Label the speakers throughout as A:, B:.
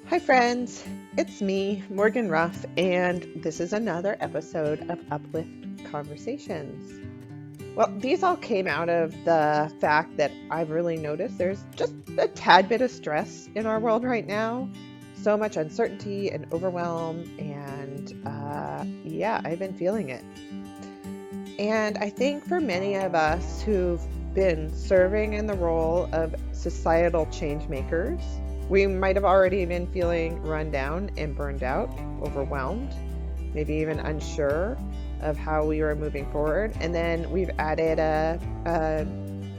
A: Hi, friends. It's me, Morgan Ruff, and this is another episode of Uplift Conversations. Well, these all came out of the fact that I've really noticed there's just a tad bit of stress in our world right now. So much uncertainty and overwhelm, and yeah, I've been feeling it. And I think for many of us who've been serving in the role of societal change makers, we might have already been feeling run down and burned out, overwhelmed, maybe even unsure of how we were moving forward. And then we've added a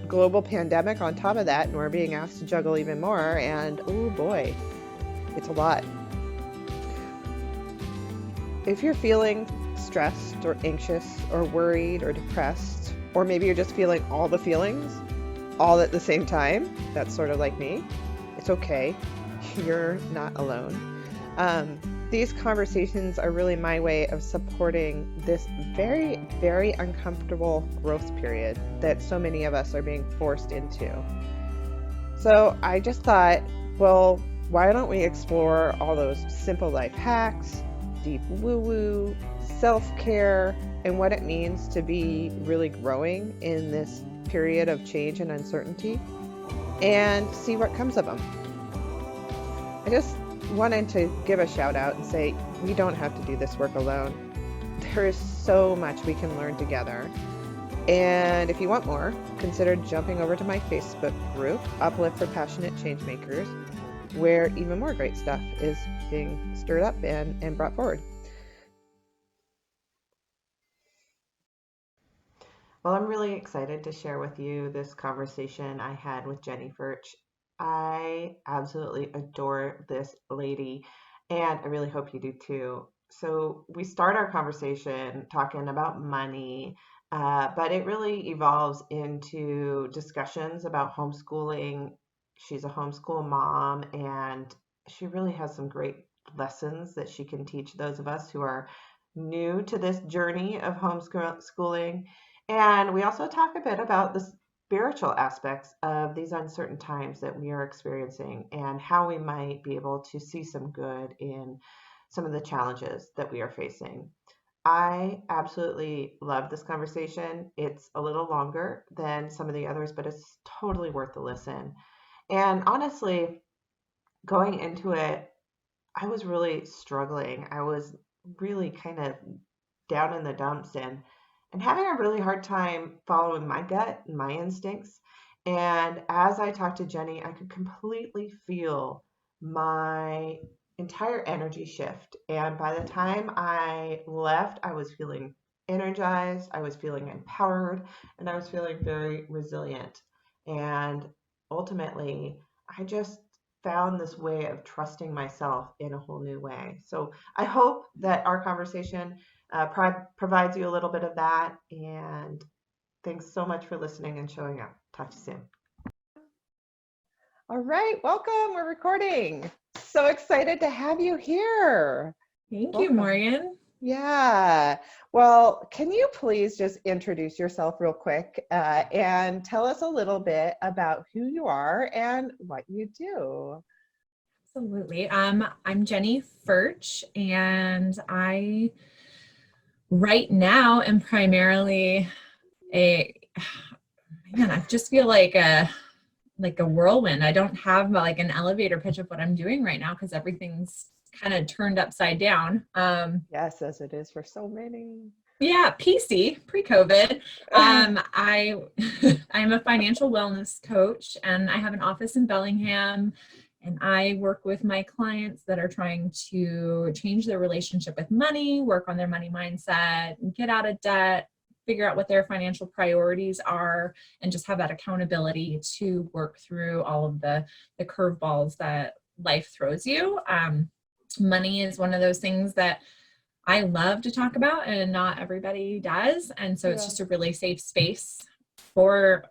A: global pandemic on top of that, and we're being asked to juggle even more. And oh boy, it's a lot. If you're feeling stressed or anxious or worried or depressed, or maybe you're just feeling all the feelings all at the same time, that's sort of like me, it's okay. You're not alone. These conversations are really my way of supporting this very, very uncomfortable growth period that so many of us are being forced into. So I just thought, well, why don't we explore all those simple life hacks, deep woo-woo, self-care, and what it means to be really growing in this period of change and uncertainty, and see what comes of them. I just wanted to give a shout out and say, we don't have to do this work alone. There is so much we can learn together. And if you want more, consider jumping over to my Facebook group, Uplift for Passionate Changemakers, where even more great stuff is being stirred up and brought forward. Well, I'm really excited to share with you this conversation I had with Jenny Foertch. I absolutely adore this lady, and I really hope you do too. So we start our conversation talking about money, but it really evolves into discussions about homeschooling. She's a homeschool mom, and she really has some great lessons that she can teach those of us who are new to this journey of homeschooling. And we also talk a bit about the spiritual aspects of these uncertain times that we are experiencing and how we might be able to see some good in some of the challenges that we are facing. I absolutely love this conversation. It's a little longer than some of the others, but it's totally worth the listen. And honestly, going into it, I was really struggling. I was really kind of down in the dumps and having a really hard time following my gut and my instincts. And as I talked to Jenny, I could completely feel my entire energy shift. And by the time I left, I was feeling energized, I was feeling empowered, and I was feeling very resilient. And ultimately, I just found this way of trusting myself in a whole new way. So I hope that our conversation provides you a little bit of that. And thanks so much for listening and showing up. Talk to you soon. All right, welcome. We're recording. So excited to have you here.
B: Thank you, Morgan.
A: Yeah. Well, can you please just introduce yourself real quick and tell us a little bit about who you are and what you do?
B: Absolutely. I'm Jenny Foertch, and I right now am primarily a man. I just feel like a whirlwind. I don't have like an elevator pitch of what I'm doing right now because everything's kind of turned upside down.
A: Yes, as it is for so many.
B: Yeah, PC, pre-COVID. I I'm a financial wellness coach, and I have an office in Bellingham, and I work with my clients that are trying to change their relationship with money, work on their money mindset, get out of debt, figure out what their financial priorities are, and just have that accountability to work through all of the curveballs that life throws you. Money is one of those things that I love to talk about and not everybody does. And so it's just a really safe space for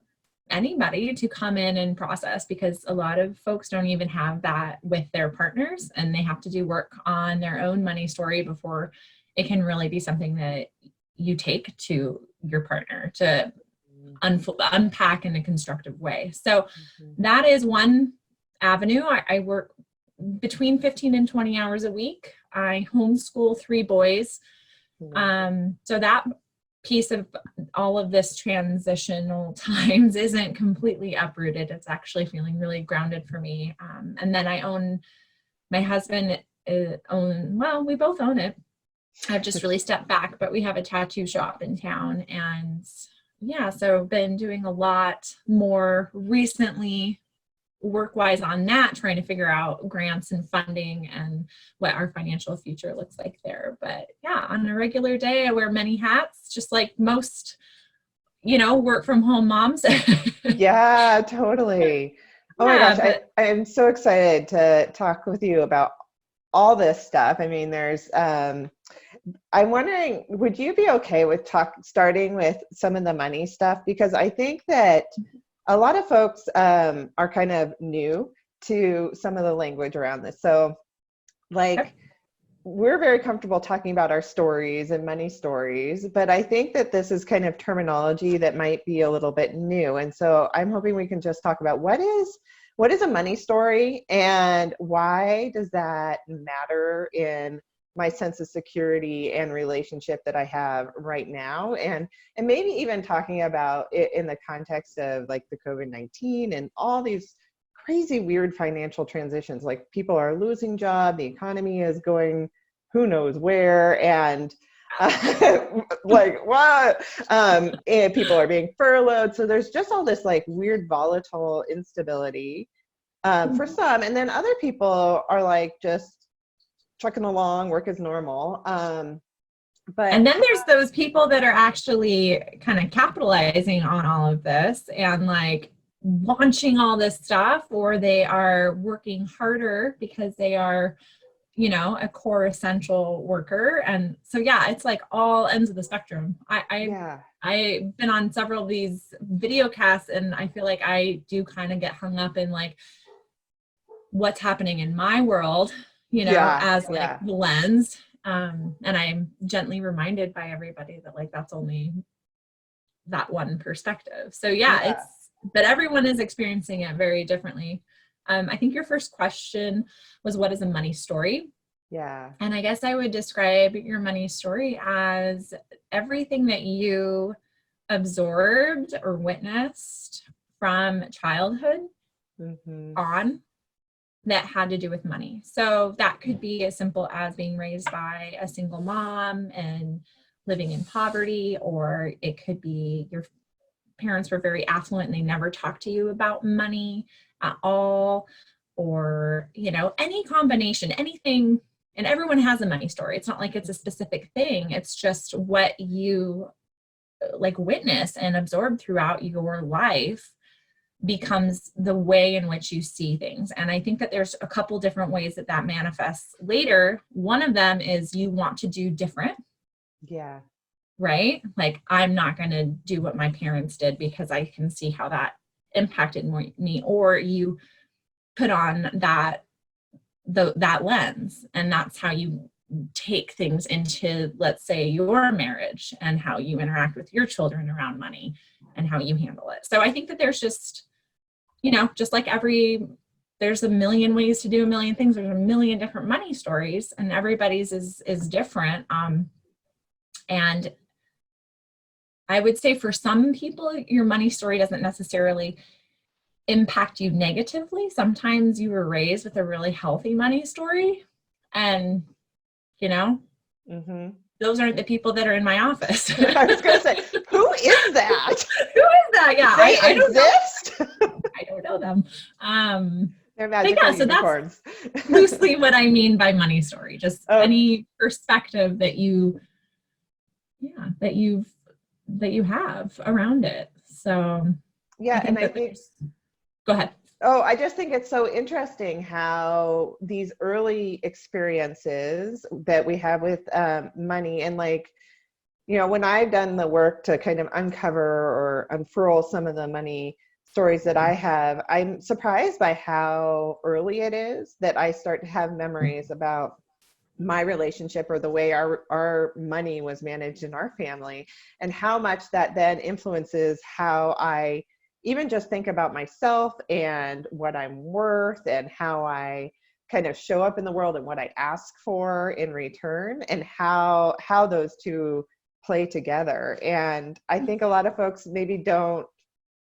B: anybody to come in and process, because a lot of folks don't even have that with their partners, and they have to do work on their own money story before it can really be something that you take to your partner to unpack in a constructive way. So that is one avenue. I work between 15 and 20 hours a week. I homeschool 3 boys. So that piece of all of this transitional times isn't completely uprooted. It's actually feeling really grounded for me. And then my husband well, we both own it. I've just really stepped back, but we have a tattoo shop in town. And yeah, so been doing a lot more recently work-wise on that, trying to figure out grants and funding and what our financial future looks like there. But yeah, on a regular day, I wear many hats, just like most, work from home moms.
A: Yeah, totally. Oh my
B: Yeah,
A: gosh,
B: but
A: I'm so excited to talk with you about all this stuff. I mean, I'm wondering, would you be okay with starting with some of the money stuff? Because I think that a lot of folks are kind of new to some of the language around this. So, like, we're very comfortable talking about our stories and money stories, but I think that this is kind of terminology that might be a little bit new. And so I'm hoping we can just talk about what is a money story and why does that matter in my sense of security and relationship that I have right now, and maybe even talking about it in the context of like the COVID-19 and all these crazy weird financial transitions. Like, people are losing jobs, the economy is going who knows where, and like what, and people are being furloughed, so there's just all this like weird volatile instability for some, and then other people are like just trucking along, work as normal. But
B: and then there's those people that are actually kind of capitalizing on all of this and like launching all this stuff, or they are working harder because they are, a core essential worker. And so, yeah, it's like all ends of the spectrum.
A: yeah,
B: I've been on several of these video casts, and I feel like I do kind of get hung up in like what's happening in my world,
A: yeah,
B: as like
A: yeah,
B: the lens. And I'm gently reminded by everybody that like that's only that one perspective. So yeah,
A: yeah,
B: but everyone is experiencing it very differently. I think your first question was, what is a money story?
A: yeah,
B: And I guess I would describe your money story as everything that you absorbed or witnessed from childhood
A: mm-hmm.
B: on that had to do with money. So that could be as simple as being raised by a single mom and living in poverty, or it could be your parents were very affluent and they never talked to you about money at all, or, any combination, anything. And everyone has a money story. It's not like it's a specific thing. It's just what you like witness and absorb throughout your life becomes the way in which you see things. And I think that there's a couple different ways that that manifests later. One of them is you want to do different,
A: Yeah,
B: right? Like, I'm not going to do what my parents did because I can see how that impacted me. Or you put on that lens, and that's how you take things into, let's say, your marriage and how you interact with your children around money and how you handle it. So I think that there's just, just like there's a million ways to do a million things. There's a million different money stories, and everybody's is different. And I would say for some people, your money story doesn't necessarily impact you negatively. Sometimes you were raised with a really healthy money story, and
A: mm-hmm.
B: those aren't the people that are in my office.
A: I was gonna say, who is that?
B: Who is that? Yeah,
A: They
B: I don't know.
A: exist.
B: I don't know them.
A: They're
B: But
A: magical
B: yeah, so that's
A: unicorns.
B: loosely what I mean by money story. Just
A: Oh,
B: any perspective that that you have around it. So I
A: yeah, and
B: think
A: I
B: that
A: think,
B: go ahead.
A: oh, I just think it's so interesting how these early experiences that we have with money, and like, when I've done the work to kind of uncover or unfurl some of the money stories that I have, I'm surprised by how early it is that I start to have memories about my relationship or the way our money was managed in our family, and how much that then influences how I even just think about myself and what I'm worth and how I kind of show up in the world and what I ask for in return, and how those two play together. And I think a lot of folks maybe don't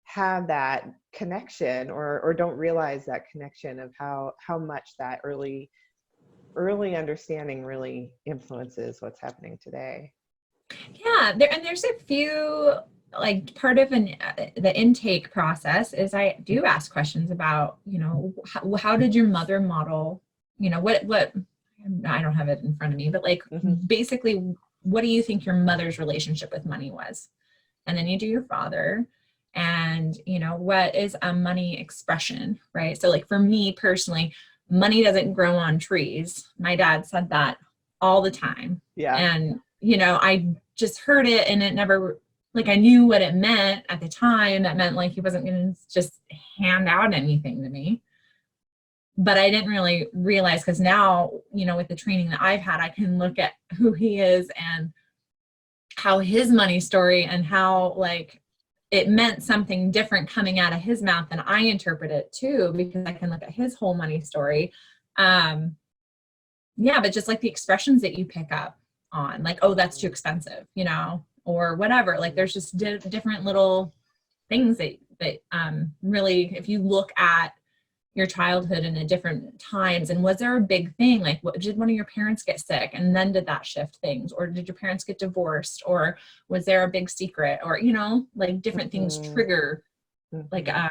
A: have that connection, or don't realize that connection of how much that early understanding really influences what's happening today.
B: Yeah, there's a few, like, part of the intake process is I do ask questions about, how did your mother model, what I don't have it in front of me, but like, basically, what do you think your mother's relationship with money was? And then you do your father, and what is a money expression, right? So like for me personally, money doesn't grow on trees. My dad said that all the time.
A: Yeah.
B: And I just heard it, and it never, like, I knew what it meant at the time. That meant like he wasn't going to just hand out anything to me. But I didn't really realize, because now, with the training that I've had, I can look at who he is and how his money story, and how like it meant something different coming out of his mouth than I interpret it too, because I can look at his whole money story. Yeah, but just like the expressions that you pick up on, like, oh, that's too expensive, or whatever. Like there's just different little things that really, if you look at your childhood in a different times, and was there a big thing, like, what, did one of your parents get sick and then did that shift things, or did your parents get divorced, or was there a big secret, or like different things trigger like that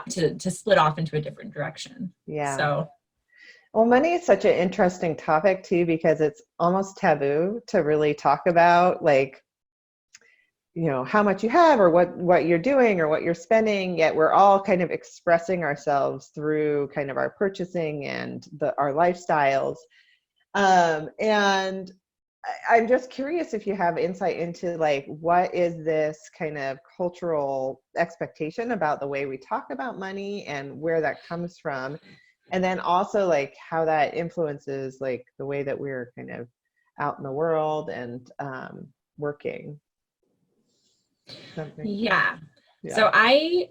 B: to split off into a different direction.
A: Yeah.
B: So
A: well, money is such an interesting topic too, because it's almost taboo to really talk about, like, how much you have, or what you're doing, or what you're spending, yet we're all kind of expressing ourselves through kind of our purchasing and our lifestyles. And I'm just curious if you have insight into, like, what is this kind of cultural expectation about the way we talk about money, and where that comes from, and then also like how that influences like the way that we're kind of out in the world and working.
B: Yeah. So I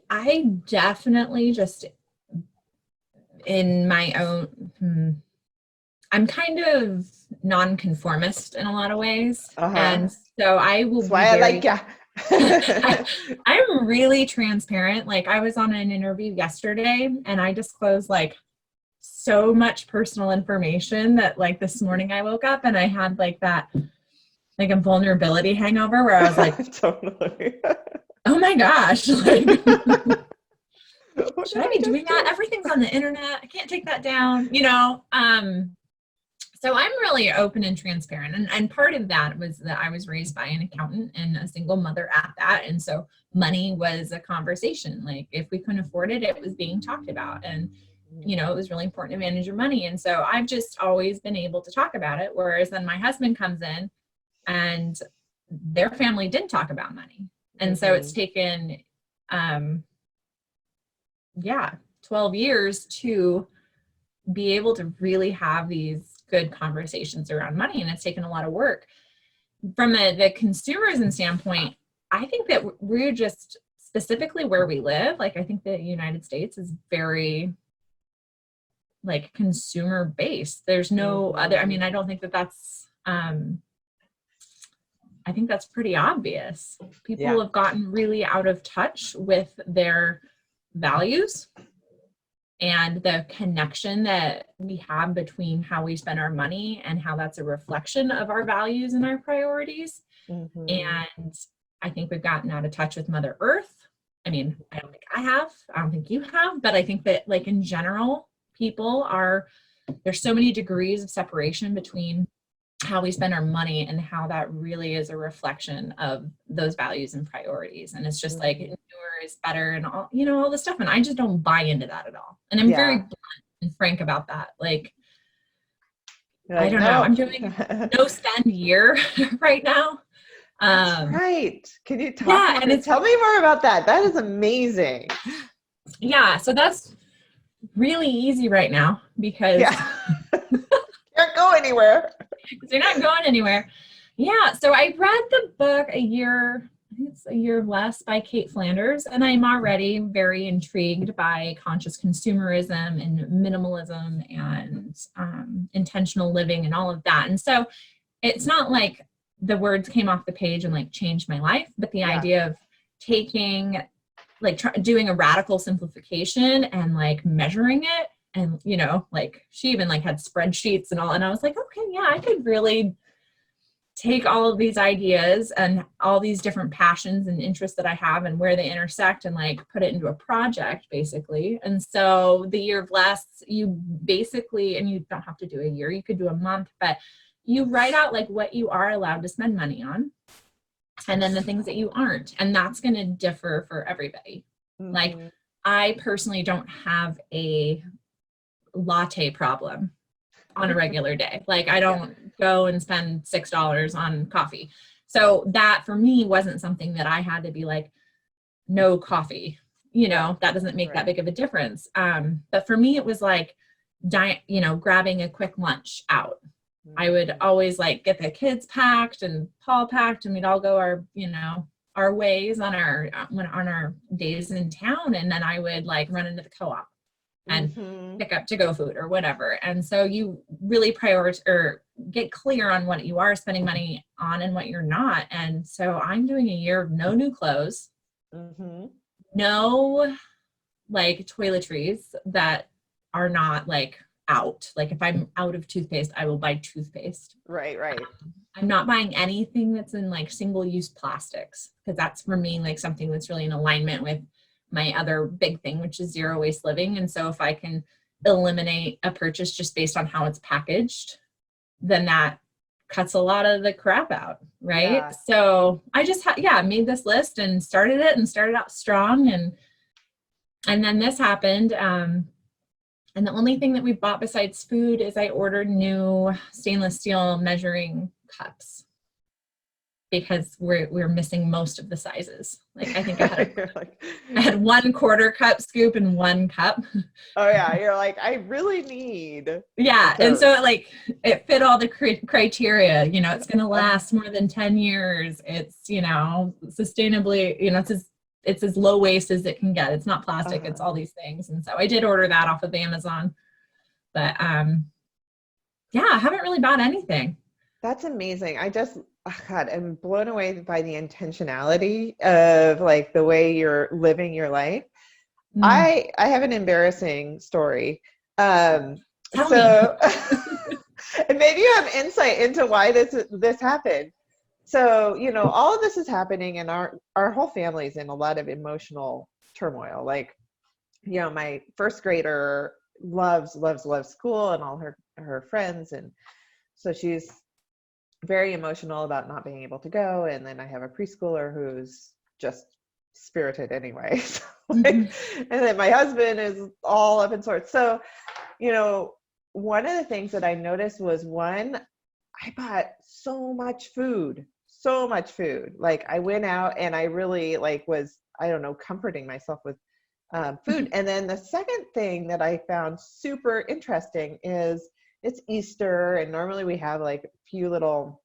B: definitely, just in my own, I'm kind of nonconformist in a lot of ways. And so I will
A: That's why I like ya.
B: I'm really transparent. Like, I was on an interview yesterday, and I disclosed like so much personal information that, like, this morning I woke up and I had like that, like a vulnerability hangover, where I was like,
A: totally.
B: Oh my gosh, like, should I be doing that? Everything's on the internet. I can't take that down, So I'm really open and transparent. And part of that was that I was raised by an accountant and a single mother at that. And so money was a conversation. Like, if we couldn't afford it, it was being talked about. And, it was really important to manage your money. And so I've just always been able to talk about it. Whereas then my husband comes in, and their family didn't talk about money. And so it's taken, 12 years to be able to really have these good conversations around money. And it's taken a lot of work. From the consumerism standpoint, I think that we're just, specifically where we live, like, I think the United States is very like consumer based. There's no other, I mean, I don't think that that's, I think that's pretty obvious. People have gotten really out of touch with their values and the connection that we have between how we spend our money and how that's a reflection of our values and our priorities. And I think we've gotten out of touch with Mother Earth. I mean, I don't think I have, I don't think you have, but I think that, like, in general, there's so many degrees of separation between how we spend our money and how that really is a reflection of those values and priorities. And it's just like, newer is better and all, all this stuff. And I just don't buy into that at all. And I'm very blunt and frank about that. Like I don't know. I'm doing no spend year right now.
A: That's right. Can you talk tell me more about that? That is amazing.
B: Yeah. So that's really easy right now because
A: can't go anywhere.
B: You're not going anywhere. Yeah. So I read the book think it's A Year of Less by Kate Flanders. And I'm already very intrigued by conscious consumerism and minimalism and intentional living and all of that. And so it's not like the words came off the page and like changed my life, but the
A: Yeah.
B: idea of taking, like doing a radical simplification and like measuring it. And, you know, like she even like had spreadsheets and all. And I was like, okay, yeah, I could really take all of these ideas and all these different passions and interests that I have and where they intersect and like put it into a project basically. And so the Year of Less, you basically, and you don't have to do a year, you could do a month, but you write out like what you are allowed to spend money on and then the things that you aren't. And that's going to differ for everybody.
A: Mm-hmm.
B: Like I personally don't have a latte problem on a regular day. Like I don't go and spend $6 on coffee. So that for me wasn't something that I had to be like, no coffee, you know, that doesn't make that big of a difference. But for me, it was like, you know, grabbing a quick lunch out. I would always like get the kids packed and Paul packed and we'd all go our, you know, our ways on our days in town. And then I would like run into the co-op and pick up to-go food or whatever. And so you really prioritize or get clear on what you are spending money on and what you're not. And so I'm doing a year of no new clothes, no like toiletries that are not like out. Like if I'm out of toothpaste, I will buy toothpaste.
A: Right.
B: I'm not buying anything that's in like single-use plastics because that's for me like something that's really in alignment with my other big thing, which is zero waste living. And so if I can eliminate a purchase just based on how it's packaged, then that cuts a lot of the crap out. Right. Yeah. So I just, made this list and started out strong. And then this happened. And the only thing that we bought besides food is I ordered new stainless steel measuring cups because we're missing most of the sizes. Like I think I had 1/4 cup scoop and 1 cup.
A: Oh yeah. You're like, I really need.
B: Yeah. And so it fit all the criteria, you know, it's going to last more than 10 years. It's, you know, sustainably, you know, it's as low waste as it can get. It's not plastic. It's all these things. And so I did order that off of Amazon, but I haven't really bought anything.
A: That's amazing. God, I'm blown away by the intentionality of like the way you're living your life. I have an embarrassing story.
B: Tell me.
A: And maybe you have insight into why this happened. So, you know, all of this is happening and our whole family's in a lot of emotional turmoil. Like, you know, my first grader loves school and all her friends. And so she's very emotional about not being able to go. And then I have a preschooler who's just spirited anyway. And then my husband is all up in sorts. So, you know, one of the things that I noticed was I bought so much food. Like I went out and I really like was, I don't know, comforting myself with food. And then the second thing that I found super interesting is it's Easter and normally we have like a few little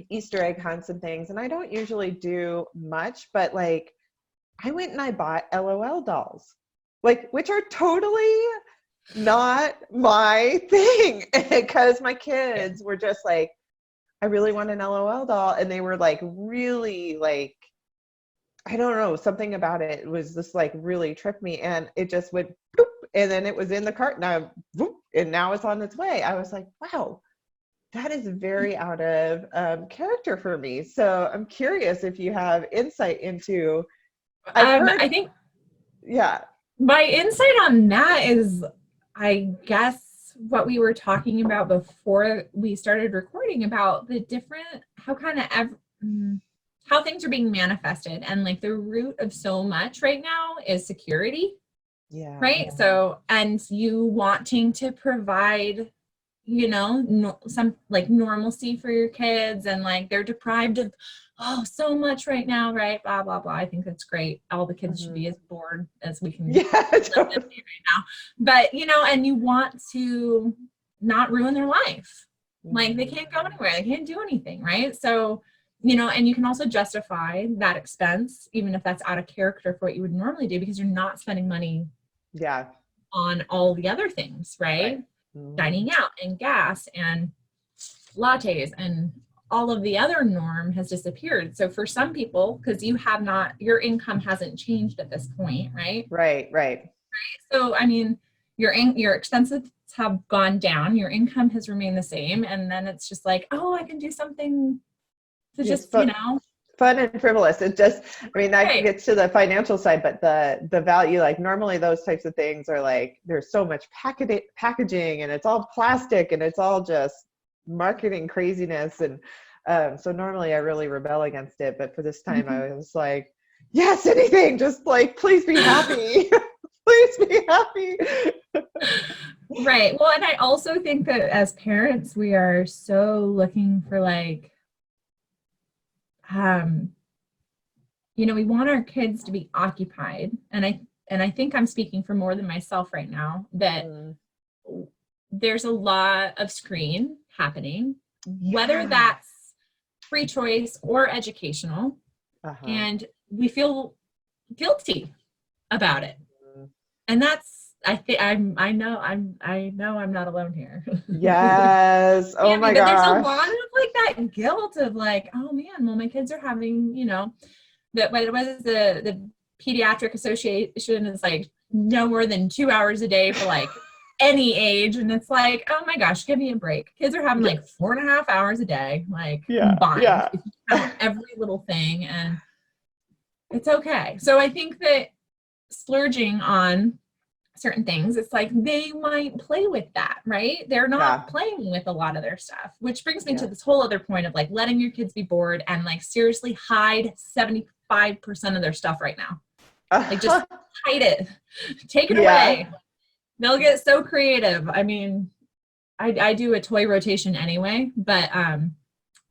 A: Easter egg hunts and things. And I don't usually do much, but like I went and I bought LOL dolls, like, which are totally not my thing because my kids were just like, I really want an LOL doll. And they were like, really like, I don't know, something about it was just like really tripped me. And it just went boop, and then it was in the cart and now it's on its way. I was like, wow, that is very out of character for me. So I'm curious if you have insight into,
B: I think, my insight on that is, I guess, what we were talking about before we started recording about the different, how things are being manifested. And like the root of so much right now is security.
A: Yeah.
B: Right. Yeah. So, and you wanting to provide, you know, some like normalcy for your kids, and like they're deprived of so much right now, right? Blah blah blah. I think that's great. All the kids should be as bored as we can live right now. But you know, and you want to not ruin their life. Like they can't go anywhere, they can't do anything, right? So and you can also justify that expense, even if that's out of character for what you would normally do, because you're not spending money
A: Yeah.
B: on all the other things, right?
A: Right. Mhm.
B: Dining out and gas and lattes and all of the other norm has disappeared. So for some people, because your income hasn't changed at this point, right?
A: Right. Right.
B: So, your expenses have gone down, your income has remained the same. And then it's just like, oh, I can do something to
A: It's
B: just,
A: fun and frivolous. It just, I mean, that
B: right.
A: gets to the financial side, but the value, like normally those types of things are like, there's so much packaging and it's all plastic and it's all just marketing craziness. And so normally I really rebel against it, but for this time
B: Mhm.
A: I was like, yes, anything, just like, please be happy. Please be happy.
B: Right. Well, and I also think that as parents, we are so looking for like, um, we want our kids to be occupied. And I think I'm speaking for more than myself right now, that
A: Mm,
B: there's a lot of screen happening, whether
A: yeah.
B: that's free choice or educational,
A: Uh-huh.
B: and we feel guilty about it.
A: Mm.
B: And that's I think I know I'm not alone here.
A: Yes. Oh
B: Can't be,
A: my
B: but there's a lot
A: gosh.
B: of like that guilt of like, oh man, well my kids are having, that what it was the pediatric association is like no more than 2 hours a day for like any age. And it's like, oh my gosh, give me a break. Kids are having
A: Yeah.
B: like 4.5 hours a day, like
A: Yeah.
B: combined,
A: Yeah.
B: if you count every little thing, and it's okay. So I think that splurging on certain things, it's like they might play with that, right? They're not
A: Yeah.
B: playing with a lot of their stuff, which brings me to
A: Yeah.
B: this whole other point of like letting your kids be bored and like seriously hide 75% of their stuff right now. Like just hide it, take it
A: Yeah.
B: away. They'll get so creative. I mean, I do a toy rotation anyway, but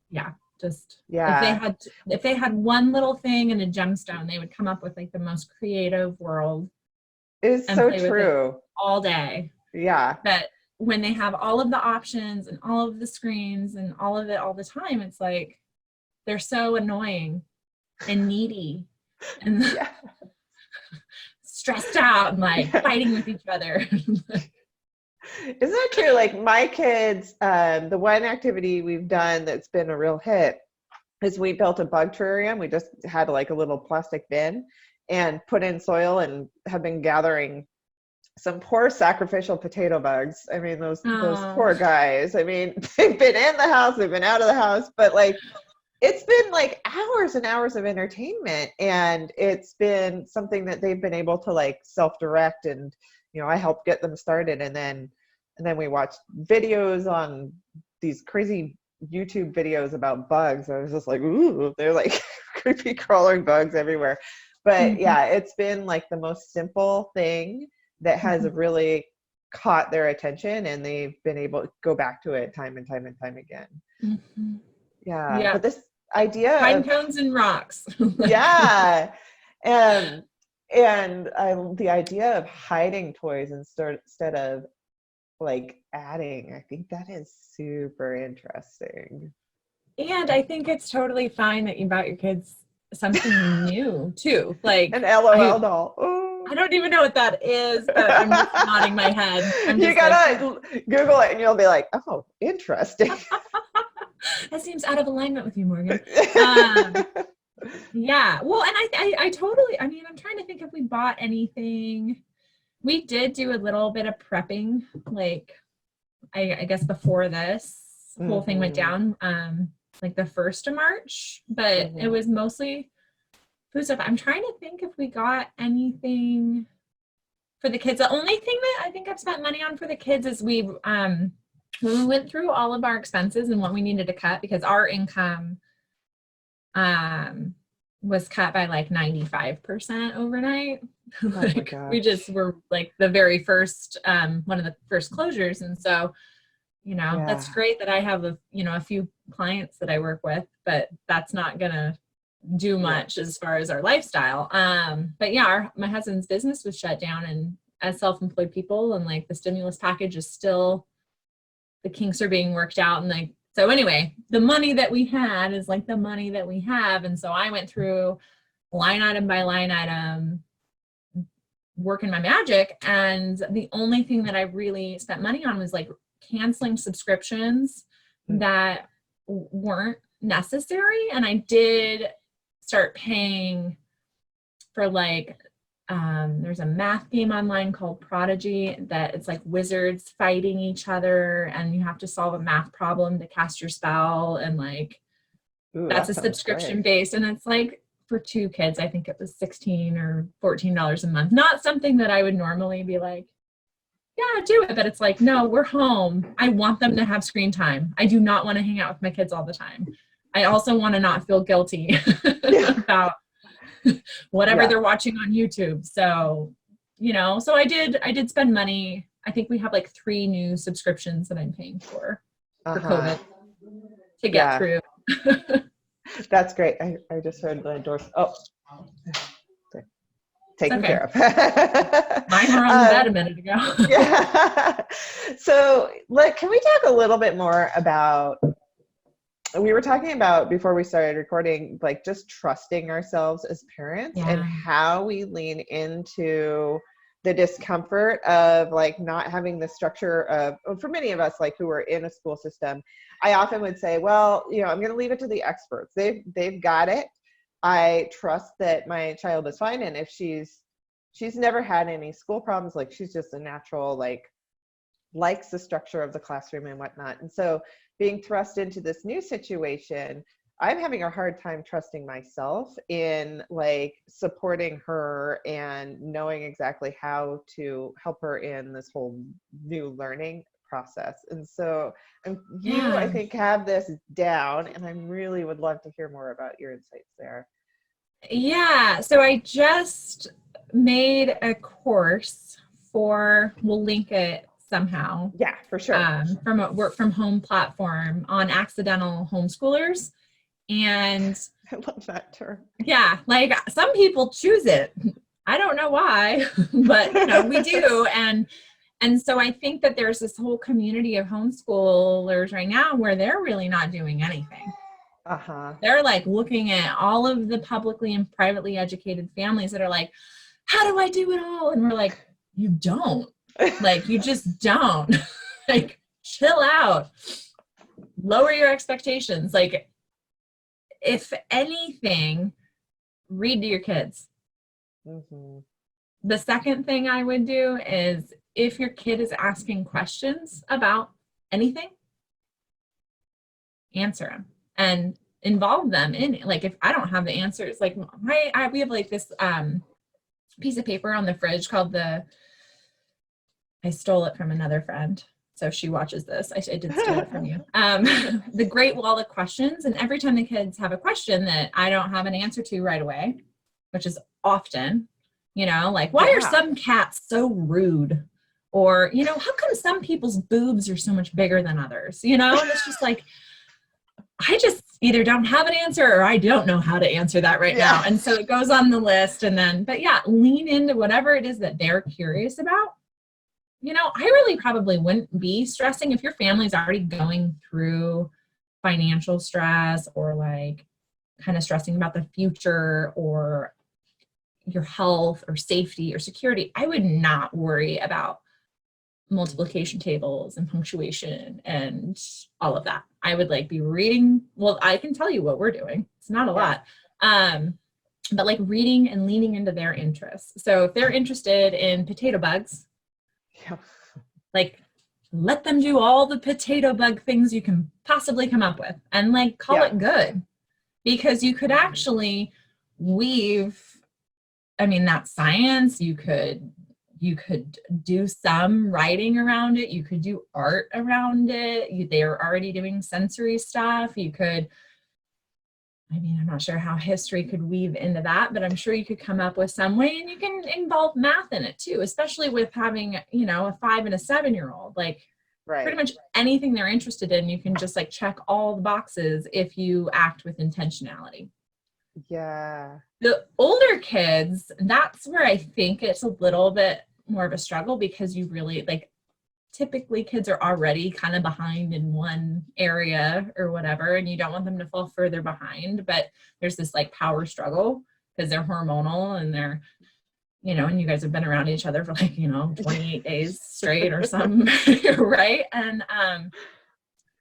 B: yeah, just
A: Yeah.
B: if they had one little thing and a gemstone, they would come up with like the most creative world
A: It's
B: and
A: so
B: play with it
A: true.
B: all day.
A: Yeah.
B: But when they have all of the options and all of the screens and all of it all the time, it's like they're so annoying and needy and
A: Yeah.
B: stressed out and like
A: Yeah.
B: fighting with each other.
A: Isn't that true? Like my kids, the one activity we've done that's been a real hit is we built a bug terrarium. We just had like a little plastic bin and put in soil and have been gathering some poor sacrificial potato bugs. I mean, those
B: Oh,
A: poor guys. I mean, they've been in the house, they've been out of the house, but like it's been like hours and hours of entertainment, and it's been something that they've been able to like self-direct, and I helped get them started, and then we watched videos on these crazy YouTube videos about bugs. I was just like, ooh, they're like creepy crawling bugs everywhere. But
B: mhm,
A: yeah, it's been like the most simple thing that has
B: mhm,
A: really caught their attention, and they've been able to go back to it time and time and time again.
B: mhm.
A: Yeah,
B: Yeah,
A: but this idea
B: pine
A: of,
B: cones and rocks.
A: yeah, and the idea of hiding toys instead of like adding, I think that is super interesting.
B: And I think it's totally fine that you bought your kids something new too.
A: An
B: Like
A: LOL doll. Ooh.
B: I don't even know what that is, but I'm just nodding my head. I'm
A: You
B: just like, yeah,
A: gotta Google it and you'll be like, oh, interesting.
B: that seems out of alignment with you, Morgan. Um, yeah. Well, and I totally, I'm trying to think if we bought anything. We did do a little bit of prepping, like I guess before this whole thing went
A: Hmm.
B: down, like the 1st of March, but it
A: Hmm.
B: was mostly food stuff. I'm trying to think if we got anything for the kids. The only thing that I think I've spent money on for the kids is when we went through all of our expenses and what we needed to cut, because our income um was cut by like 95% overnight.
A: Oh my
B: Like we just
A: gosh.
B: were like the very first one of the first closures. And so, that's
A: Yeah.
B: great that I have a few clients that I work with, but that's not gonna do
A: Yeah.
B: much as far as our lifestyle. But yeah, my husband's business was shut down, and as self-employed people, and like the stimulus package is still, the kinks are being worked out, and like So anyway, the money that we had is like the money that we have. And so I went through line item by line item, working my magic. And the only thing that I really spent money on was like canceling subscriptions that weren't necessary. And I did start paying for like, there's a math game online called Prodigy that it's like wizards fighting each other and you have to solve a math problem to cast your spell. And like,
C: Ooh,
B: that's
C: that
B: a
C: sounds
B: subscription
C: great.
B: based. And it's like for 2 kids, I think it was $16 or $14 a month. Not something that I would normally be like, yeah, do it. But it's like, no, we're home. I want them to have screen time. I do not want to hang out with my kids all the time. I also want to not feel guilty
C: Yeah.
B: about whatever
C: Yeah.
B: they're watching on YouTube. So, so I did spend money. I think we have like 3 new subscriptions that I'm paying for
C: Uh-huh.
B: COVID to get
C: Yeah.
B: through.
C: That's great. I just heard the doors. Oh, okay.
B: It's
C: Taken
B: okay.
C: care of.
B: Mine were on the bed a minute ago.
C: Yeah. So, can we talk a little bit more about, we were talking about before we started recording, like just trusting ourselves as parents and how we lean into the discomfort of like not having the structure of, for many of us, like who are in a school system, I often would say, well, I'm going to leave it to the experts. They've got it. I trust that my child is fine. And if she's never had any school problems, like she's just a natural, like likes the structure of the classroom and whatnot. And so being thrust into this new situation, I'm having a hard time trusting myself in like supporting her and knowing exactly how to help her in this whole new learning process. And so I think, have this down, and I really would love to hear more about your insights there.
B: Yeah. So I just made a course we'll link it somehow.
C: Yeah, for sure.
B: From a work from home platform on accidental homeschoolers. And
C: I love that term.
B: Yeah, like some people choose it. I don't know why, but we do. And so I think that there's this whole community of homeschoolers right now where they're really not doing anything.
C: Uh-huh.
B: They're like looking at all of the publicly and privately educated families that are like, how do I do it all? And we're like, you don't. Like, you just don't. Like, chill out. Lower your expectations. Like, if anything, read to your kids.
C: Mm-hmm.
B: The second thing I would do is if your kid is asking questions about anything, answer them and involve them in it. Like if I don't have the answers, like we have like this piece of paper on the fridge called I stole it from another friend. So if she watches this, I did steal it from you. The Great Wall of Questions. And every time the kids have a question that I don't have an answer to right away, which is often, like, why are some cats so rude? Or, how come some people's boobs are so much bigger than others? And it's just like, I just either don't have an answer or I don't know how to answer that right now. And so it goes on the list. And then, but yeah, lean into whatever it is that they're curious about. I really probably wouldn't be stressing if your family's already going through financial stress or like kind of stressing about the future or your health or safety or security. I would not worry about multiplication tables and punctuation and all of that. I would like be reading. Well, I can tell you what we're doing. It's not a lot. But like reading and leaning into their interests. So if they're interested in potato bugs, like let them do all the potato bug things you can possibly come up with and like call it good, because you could actually weave, that's science. You could do some writing around it. You could do art around it. They're already doing sensory stuff. You could, I'm not sure how history could weave into that, but I'm sure you could come up with some way, and you can involve math in it too, especially with having, a 5 and a 7-year-old, like pretty much anything they're interested in, you can just like check all the boxes if you act with intentionality.
C: Yeah.
B: The older kids, that's where I think it's a little bit more of a struggle, because you really like, typically kids are already kind of behind in one area or whatever, and you don't want them to fall further behind, but there's this like power struggle because they're hormonal and they're, and you guys have been around each other for like, 28 days straight or something, right? And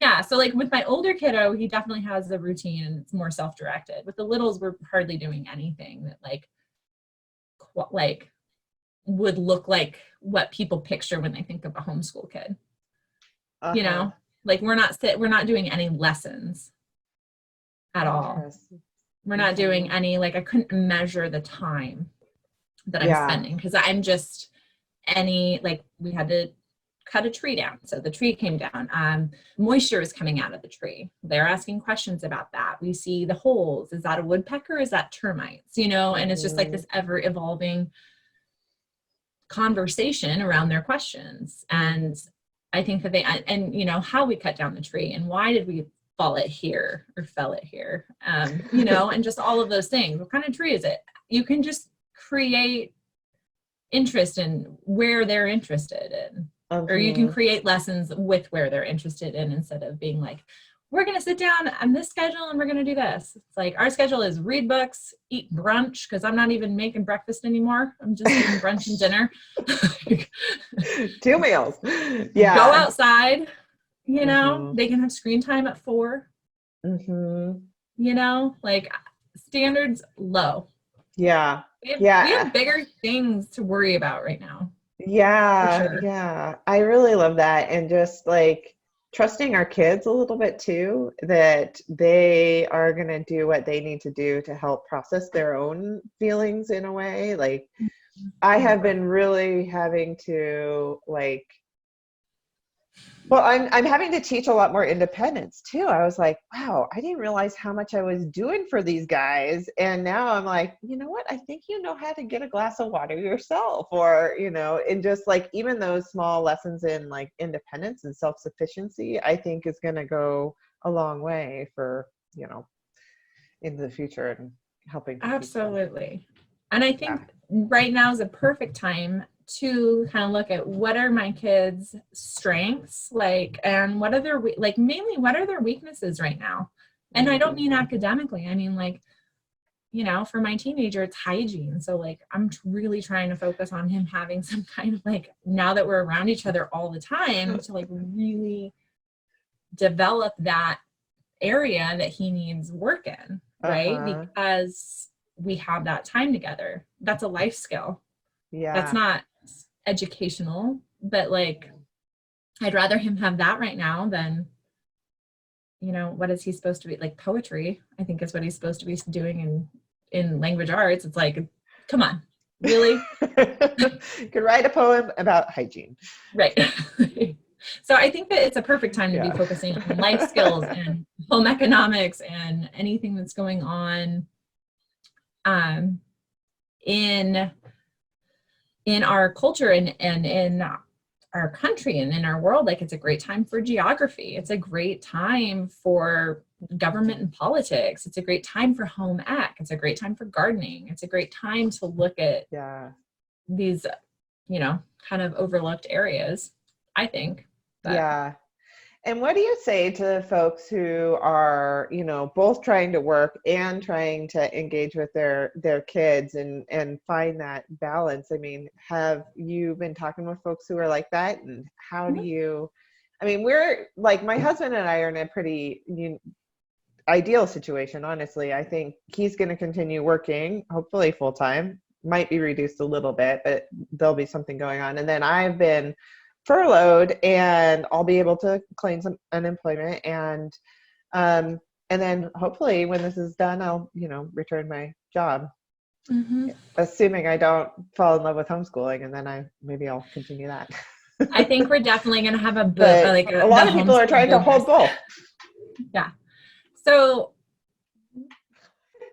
B: yeah, so like with my older kiddo, he definitely has a routine and it's more self-directed. With the littles, we're hardly doing anything that like would look like what people picture when they think of a homeschool kid. Like we're not doing any lessons at all. We're not doing any, like I couldn't measure the time that I'm spending because I'm just we had to cut a tree down. So the tree came down. Moisture is coming out of the tree. They're asking questions about that. We see the holes. Is that a woodpecker? Is that termites? And it's just like this ever evolving conversation around their questions. And I think that how we cut down the tree and why did we fall it here or fell it here? And just all of those things. What kind of tree is it? You can just create interest in where they're interested in. Or you can create lessons with where they're interested in instead of being like, we're going to sit down on this schedule and we're going to do this. It's like our schedule is read books, eat brunch, because I'm not even making breakfast anymore. I'm just eating brunch and dinner.
C: 2 meals. Yeah.
B: Go outside, they can have screen time at 4. Like standards low.
C: Yeah.
B: We have bigger things to worry about right now.
C: Yeah.
B: Sure.
C: Yeah. I really love that. And just like trusting our kids a little bit too, that they are going to do what they need to do to help process their own feelings in a way. Like I have been really having to I'm having to teach a lot more independence too. I was like, wow, I didn't realize how much I was doing for these guys. And now I'm like, you know what? I think you know how to get a glass of water yourself, or, and just like even those small lessons in like independence and self-sufficiency, I think is going to go a long way for, into the future and helping.
B: Absolutely. And I think right now is a perfect time to kind of look at what are my kids' strengths, and what are their, mainly what are their weaknesses right now? And I don't mean academically. I mean, for my teenager, it's hygiene. So I'm really trying to focus on him having some kind of now that we're around each other all the time, to really develop that area that he needs work in, right? Because we have that time together. That's a life skill.
C: Yeah.
B: That's not educational, but I'd rather him have that right now than, what is he supposed to be, poetry, I think is what he's supposed to be doing in language arts. It's come on, really?
C: You could write a poem about hygiene.
B: Right. So I think that it's a perfect time to be focusing on life skills and home economics and anything that's going on in our culture and in our country and in our world. It's a great time for geography. It's a great time for government and politics. It's a great time for home ec. It's a great time for gardening. It's a great time to look at these, kind of overlooked areas, I think.
C: Yeah. And what do you say to folks who are, both trying to work and trying to engage with their kids and find that balance? I mean, have you been talking with folks who are like that? And how do you, we're my husband and I are in a pretty ideal situation, honestly. I think he's going to continue working, hopefully full time, might be reduced a little bit, but there'll be something going on. And then I've been furloughed and I'll be able to claim some unemployment, and then hopefully when this is done, I'll return my job, assuming I don't fall in love with homeschooling, and then maybe I'll continue that.
B: I think we're definitely going to have a
C: lot of people are trying to hold both.
B: Yeah. So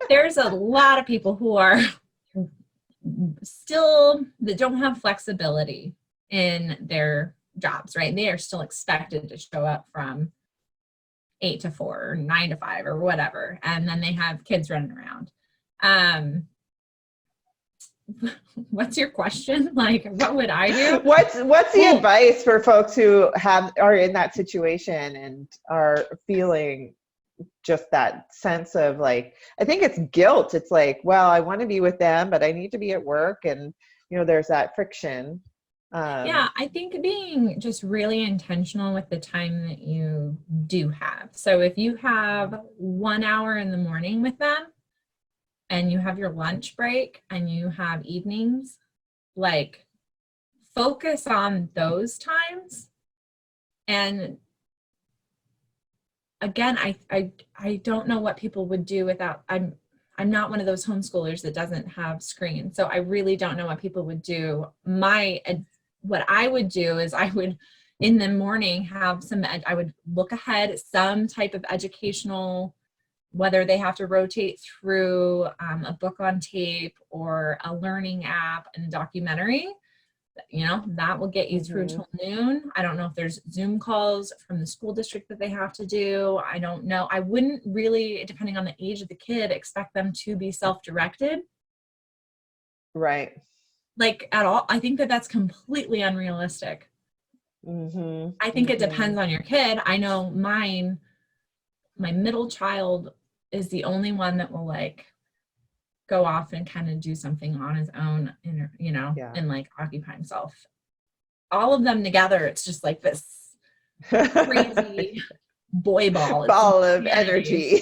B: there's a lot of people who are still that don't have flexibility in their jobs, right? They are still expected to show up from 8 to 4 or 9 to 5 or whatever. And then they have kids running around. what's your question? Like, what would I do?
C: What's the advice for folks who are in that situation and are feeling just that sense of like, I think it's guilt. It's like, well, I want to be with them, but I need to be at work. And, there's that friction.
B: Yeah, I think being just really intentional with the time that you do have. So if you have 1 hour in the morning with them and you have your lunch break and you have evenings, like focus on those times. And again, I don't know what people would do without, I'm not one of those homeschoolers that doesn't have screens. So I really don't know what people would do. What I would do is I would, in the morning, I would look ahead, some type of educational, whether they have to rotate through a book on tape or a learning app and a documentary, that will get you through till noon. I don't know if there's Zoom calls from the school district that they have to do. I don't know. I wouldn't really, depending on the age of the kid, expect them to be self-directed.
C: Right.
B: Like at all. I think that that's completely unrealistic. I think it depends on your kid. I know my middle child is the only one that will like go off and kind of do something on his own, and like occupy himself. All of them together, it's just like this crazy boy ball
C: of energy.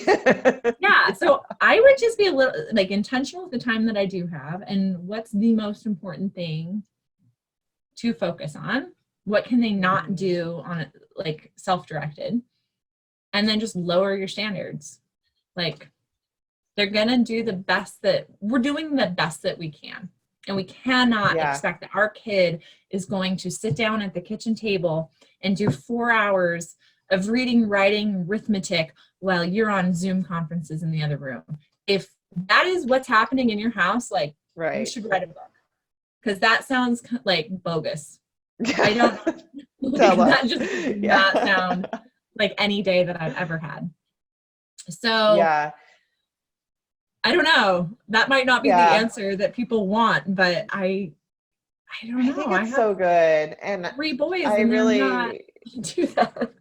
B: Yeah, so I would just be a little like intentional with the time that I do have, and what's the most important thing to focus on. What can they not do on it, like self-directed, and then just lower your standards. Like they're gonna do the best that we're doing, the best that we can. And we cannot expect that our kid is going to sit down at the kitchen table and do 4 hours of reading, writing, arithmetic while you're on Zoom conferences in the other room. If that is what's happening in your house, like you should write a book, because that sounds like bogus. I don't like, that just does not sound like any day that I've ever had. So I don't know. That might not be the answer that people want, but I don't know.
C: I think it's so good. And
B: 3 boys
C: I
B: and
C: really
B: not do that.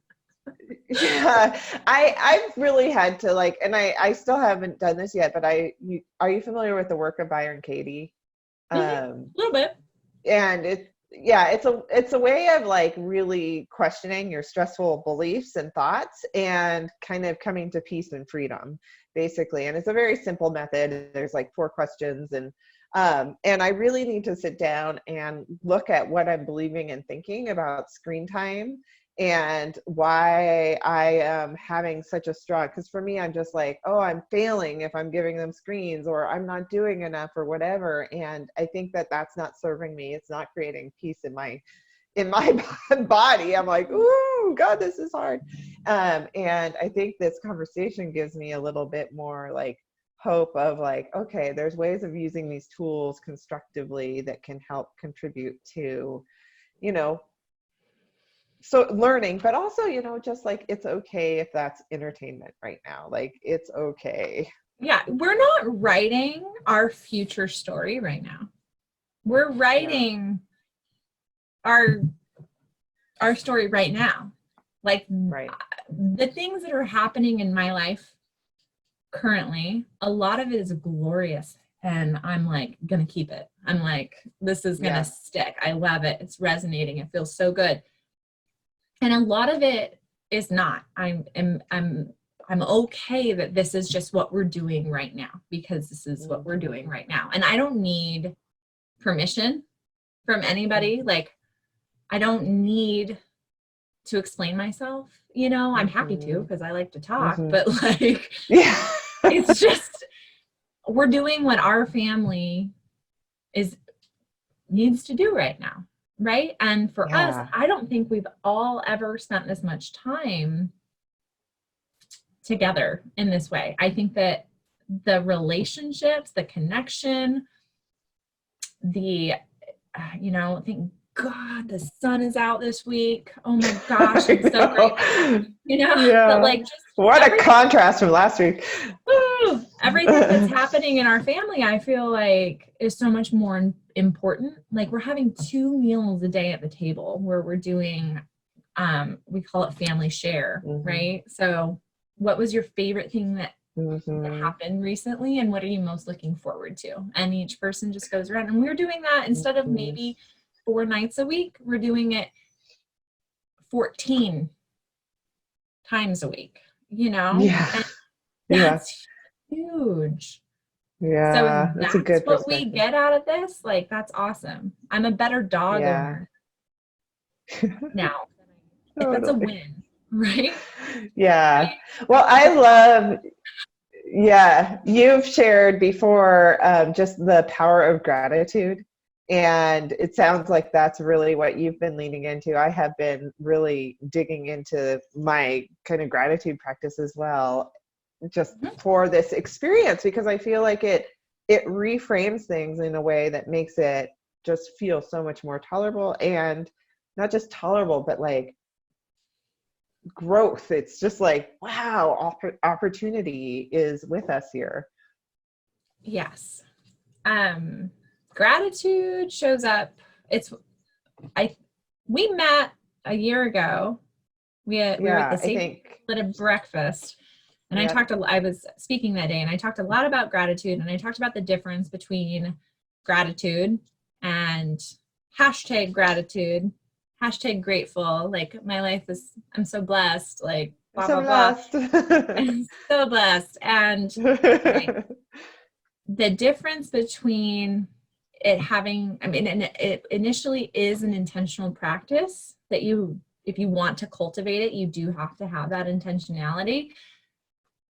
C: Yeah, I've really had to like, and I still haven't done this yet, but are you familiar with the work of Byron Katie?
B: A little bit.
C: And it's a way of like really questioning your stressful beliefs and thoughts and kind of coming to peace and freedom, basically. And it's a very simple method. There's like 4 questions, and I really need to sit down and look at what I'm believing and thinking about screen time and why I am having such a strong, because for me, I'm just like, oh, I'm failing if I'm giving them screens, or I'm not doing enough or whatever. And I think that that's not serving me. It's not creating peace in my body. I'm like, ooh, God, this is hard. And I think this conversation gives me a little bit more like hope of like, okay, there's ways of using these tools constructively that can help contribute to, so learning, but also, just like, it's okay if that's entertainment right now. Like, it's okay.
B: Yeah, we're not writing our future story right now. We're writing our story right now. Like the things that are happening in my life currently, a lot of it is glorious, and I'm like gonna keep it. I'm like, this is gonna stick. I love it. It's resonating. It feels so good. And a lot of it is not. I'm okay that this is just what we're doing right now, because this is what we're doing right now. And I don't need permission from anybody. Like, I don't need to explain myself. I'm happy to, because I like to talk, but like, it's just, we're doing what our family needs to do right now. Right. And for us, I don't think we've all ever spent this much time together in this way. I think that the relationships, the connection, I think God, the sun is out this week. Oh my gosh, I'm so grateful.
C: Yeah.
B: But like just
C: what a contrast from last week.
B: Everything that's happening in our family, I feel like is so much more important. Like we're having 2 meals a day at the table where we're doing, we call it family share, right? So what was your favorite thing that happened recently, and what are you most looking forward to? And each person just goes around, and we're doing that instead of maybe 4 nights a week, we're doing it 14 times a week,
C: Yeah.
B: And that's huge.
C: Yeah.
B: So
C: that's a good
B: what we get out of this. Like, that's awesome. I'm a better dog owner now.
C: Totally.
B: That's a win, right?
C: Yeah. Well, I love, you've shared before just the power of gratitude. And it sounds like that's really what you've been leaning into. I have been really digging into my kind of gratitude practice as well, just for this experience, because I feel like it reframes things in a way that makes it just feel so much more tolerable, and not just tolerable, but like growth. It's just like, wow, opportunity is with us here.
B: Yes. Gratitude shows up. We met a year ago. We were at the same split breakfast, and I was speaking that day, and I talked a lot about gratitude, and I talked about the difference between gratitude and #gratitude, #grateful. Like, my life is, I'm so blessed, like blah, blah, blah. I'm so blessed. And like, the difference between it having, and it initially is an intentional practice that if you want to cultivate it, you do have to have that intentionality.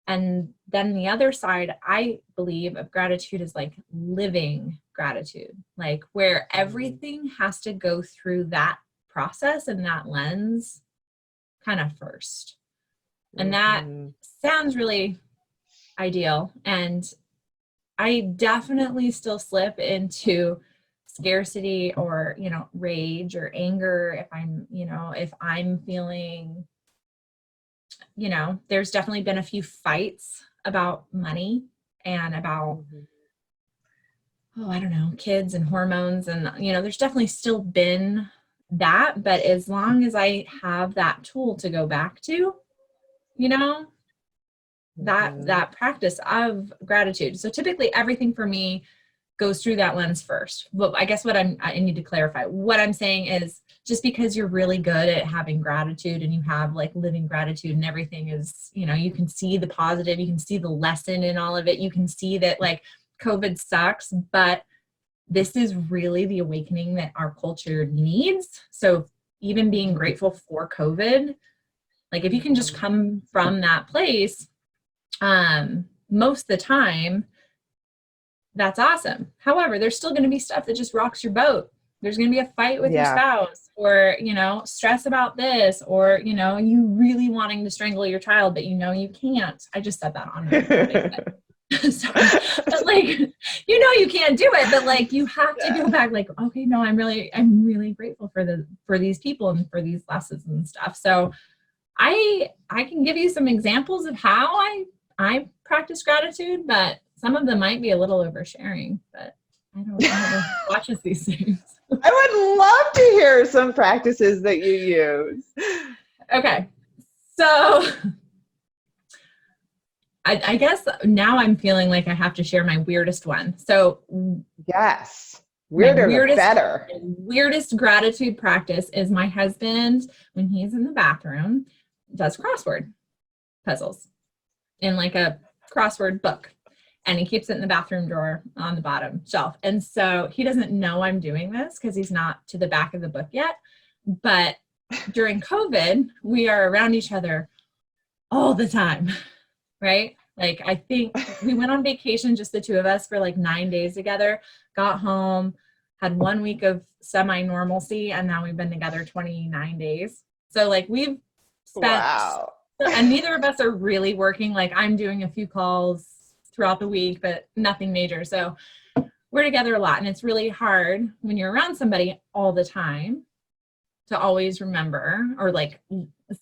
B: And then the other side, I believe, of gratitude is like living gratitude, like where everything has to go through that process and that lens kind of first. And that sounds really ideal. And I definitely still slip into scarcity or, rage or anger if I'm feeling, there's definitely been a few fights about money and about, I don't know, kids and hormones. And, there's definitely still been that. But as long as I have that tool to go back to, that practice of gratitude. So typically everything for me goes through that lens first. But I guess I need to clarify. What I'm saying is, just because you're really good at having gratitude and you have like living gratitude and everything is, you can see the positive, you can see the lesson in all of it. You can see that like COVID sucks, but this is really the awakening that our culture needs. So even being grateful for COVID, like if you can just come from that place, most of the time, that's awesome. However, there's still going to be stuff that just rocks your boat. There's going to be a fight with your spouse, or, stress about this, or, you really wanting to strangle your child, but you can't. I just said that on Sorry. But like, you can't do it, but like, you have to go back like, okay, no, I'm really grateful for these people and for these lessons and stuff. So I can give you some examples of how I practice gratitude, but some of them might be a little oversharing, but I don't know who watches these things.
C: I would love to hear some practices that you use.
B: Okay. So I guess now I'm feeling like I have to share my weirdest one. So
C: yes, weirder the better.
B: Weirdest gratitude practice is my husband, when he's in the bathroom, does crossword puzzles in like a crossword book, and he keeps it in the bathroom drawer on the bottom shelf. And so he doesn't know I'm doing this because he's not to the back of the book yet. But during COVID, we are around each other all the time, right? Like, I think we went on vacation, just the two of us, for like 9 days together, got home, had 1 week of semi-normalcy, and now we've been together 29 days. So like, we've spent, and neither of us are really working. Like, I'm doing a few calls throughout the week, but nothing major. So we're together a lot, and it's really hard when you're around somebody all the time to always remember or like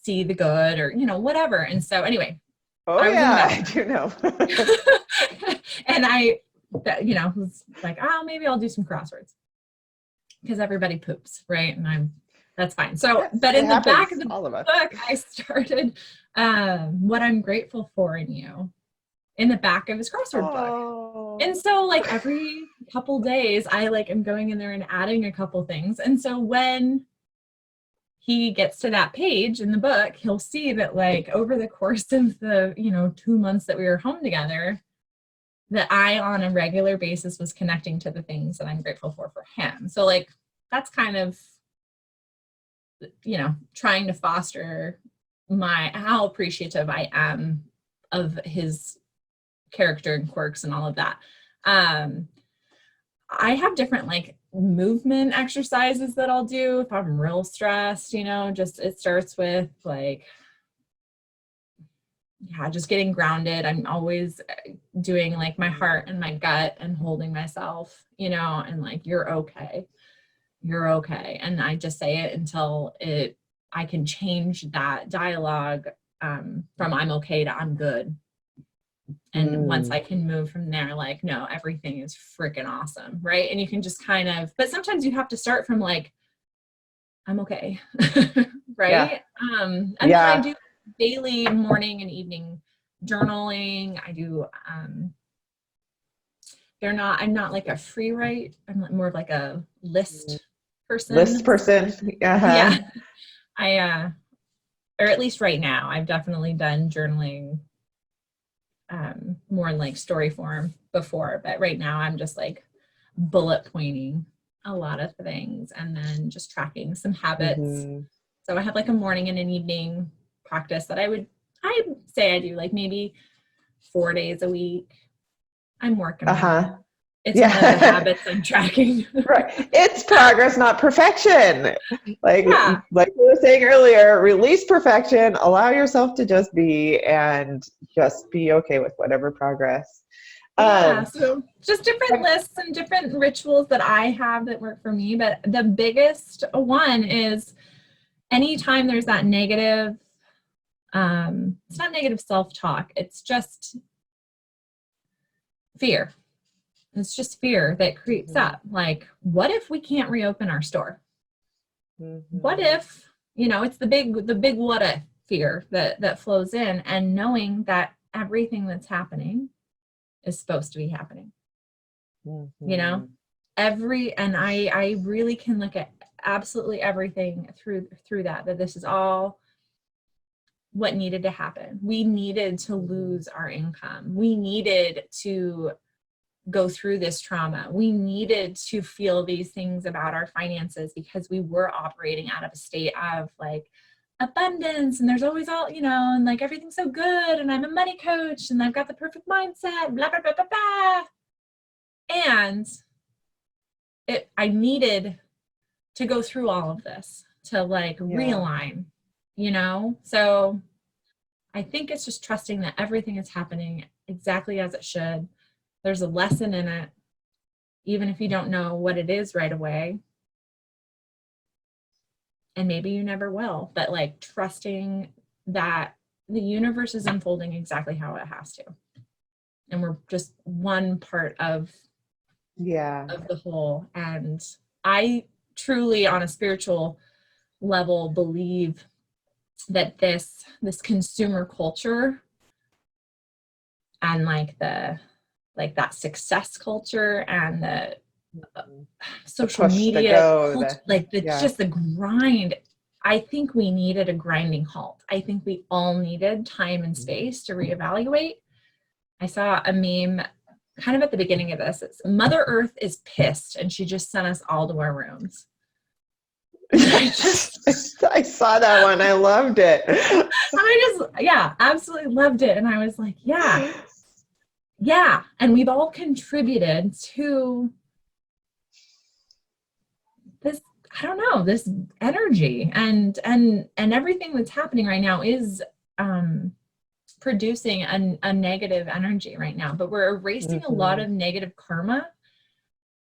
B: see the good or, you know, whatever. And so anyway,
C: Oh
B: I was
C: yeah, I
B: in
C: do know.
B: the and I, you know, was like, oh, maybe I'll do some crosswords because everybody poops, right? And that's fine. So,
C: Yes,
B: but
C: it
B: in the back
C: happens,
B: of the
C: all of us.
B: book, I started what I'm grateful for in you in the back of his crossword book.
C: Oh.
B: And so like every couple days, I like am going in there and adding a couple things. And so when he gets to that page in the book, he'll see that like over the course of the, you know, 2 months that we were home together, that I on a regular basis was connecting to the things that I'm grateful for him. So like that's kind of, you know, trying to foster how appreciative I am of his character and quirks and all of that. I have different like movement exercises that I'll do if I'm real stressed, you know, just it starts with like, yeah, just getting grounded. I'm always doing like my heart and my gut and holding myself, you know, and like, you're okay. You're okay. And I just say it until I can change that dialogue from I'm okay to I'm good. And once I can move from there, like, no, everything is freaking awesome. Right. And you can just kind of, but sometimes you have to start from like, I'm okay. Right.
C: Yeah.
B: And then I do daily morning and evening journaling. I do, I'm not like a free write. I'm more of like a list person.
C: Yeah.
B: Or at least right now, I've definitely done journaling more in like story form before, but right now I'm just like bullet pointing a lot of things and then just tracking some habits. So I have like a morning and an evening practice that I'd say I do like maybe 4 days a week. I'm working on it. It's one of the habits I'm tracking.
C: Right. It's progress, not perfection. Like we were saying earlier, release perfection, allow yourself to just be and just be okay with whatever progress.
B: So just different lists and different rituals that I have that work for me. But the biggest one is anytime there's that negative, it's not negative self-talk, it's just fear. It's just fear that creeps up. Like, what if we can't reopen our store? What if, you know, it's the big what if fear that flows in, and knowing that everything that's happening is supposed to be happening. You know, and I really can look at absolutely everything through that this is all what needed to happen. We needed to lose our income. We needed to go through this trauma. We needed to feel these things about our finances because we were operating out of a state of like abundance, and there's always all, you know, and like everything's so good, and I'm a money coach and I've got the perfect mindset, blah, blah, blah, blah, blah. And I needed to go through all of this to like realign, you know? So I think it's just trusting that everything is happening exactly as it should. There's a lesson in it, even if you don't know what it is right away. And maybe you never will, but like trusting that the universe is unfolding exactly how it has to. And we're just one part of the whole. And I truly, on a spiritual level, believe that this consumer culture and like that success culture and the social media culture, just the grind. I think we needed a grinding halt. I think we all needed time and space to reevaluate. I saw a meme kind of at the beginning of this. It's Mother Earth is pissed and she just sent us all to our rooms.
C: I saw that one. I loved it.
B: Absolutely loved it. And I was like, yeah. And we've all contributed to this, I don't know, this energy and everything that's happening right now is producing a negative energy right now, but we're erasing a lot of negative karma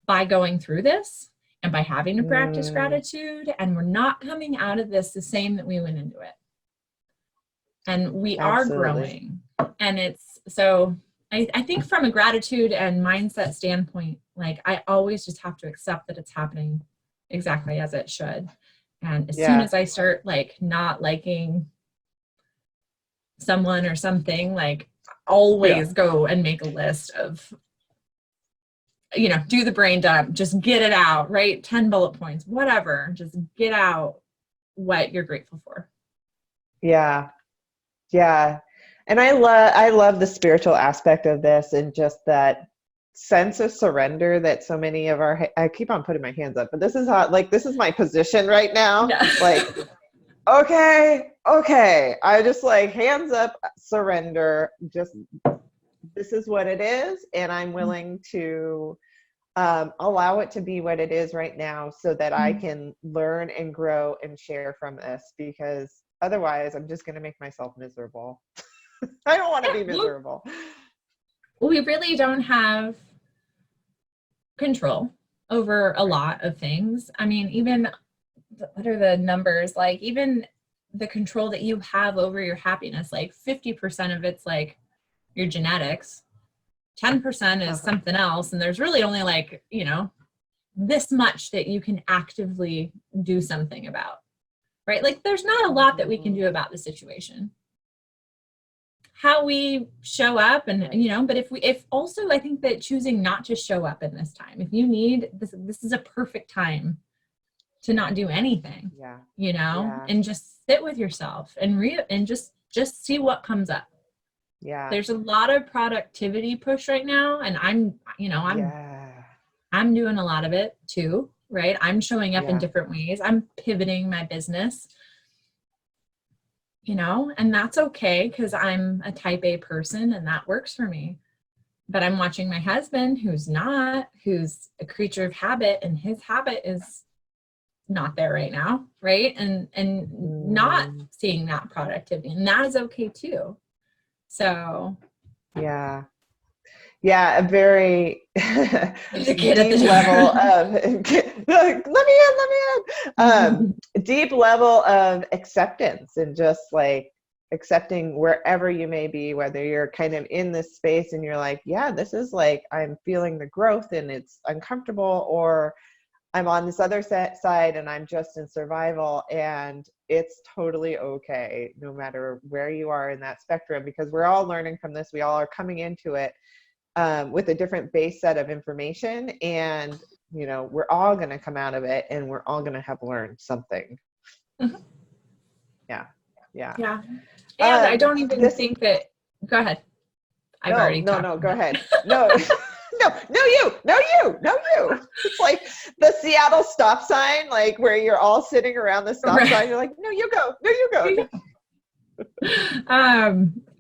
B: by going through this and by having to practice
C: Mm,
B: gratitude, and we're not coming out of this the same that we went into it. And we are
C: absolutely.
B: growing. And it's so I think from a gratitude and mindset standpoint, like I always just have to accept that it's happening exactly as it should. And as soon
C: Yeah.
B: as I start like not liking someone or something, like
C: Yeah.
B: always go and make a list of, do the brain dump, just get it out, right? 10 bullet points, whatever, just get out what you're grateful for.
C: Yeah. Yeah. And I love the spiritual aspect of this, and just that sense of surrender that so many of I keep on putting my hands up, but this is how, like, this is my position right now.
B: Yeah.
C: Like, okay. I just like hands up, surrender. Just, this is what it is. And I'm willing to allow it to be what it is right now, so that I can learn and grow and share from this, because otherwise I'm just going to make myself miserable. I don't want to be miserable.
B: We really don't have control over a lot of things. I mean, even what are the numbers? Like even the control that you have over your happiness, like 50% of it's like your genetics, 10% is something else. And there's really only like, this much that you can actively do something about, right? Like there's not a lot that we can do about the situation. How we show up and, but if also, I think that choosing not to show up in this time, if you need this is a perfect time to not do anything, and just sit with yourself and just see what comes up.
C: Yeah.
B: There's a lot of productivity push right now, and I'm doing a lot of it too, right? I'm showing up in different ways. I'm pivoting my business, and that's okay because I'm a type A person and that works for me. But I'm watching my husband who's a creature of habit, and his habit is not there right now, right? And not seeing that productivity, and that is okay too. So
C: a very deep level of deep level of acceptance, and just like accepting wherever you may be, whether you're kind of in this space and you're like, yeah, this is like, I'm feeling the growth and it's uncomfortable, or I'm on this other side and I'm just in survival, and it's totally okay no matter where you are in that spectrum, because we're all learning from this. We all are coming into it with a different base set of information, and we're all going to come out of it and we're all going to have learned something. Yeah.
B: And I don't even think that, go ahead. I've already talked.
C: No, go ahead. No, no, you. It's like the Seattle stop sign, like where you're all sitting around the stop sign. You're like, no, you go.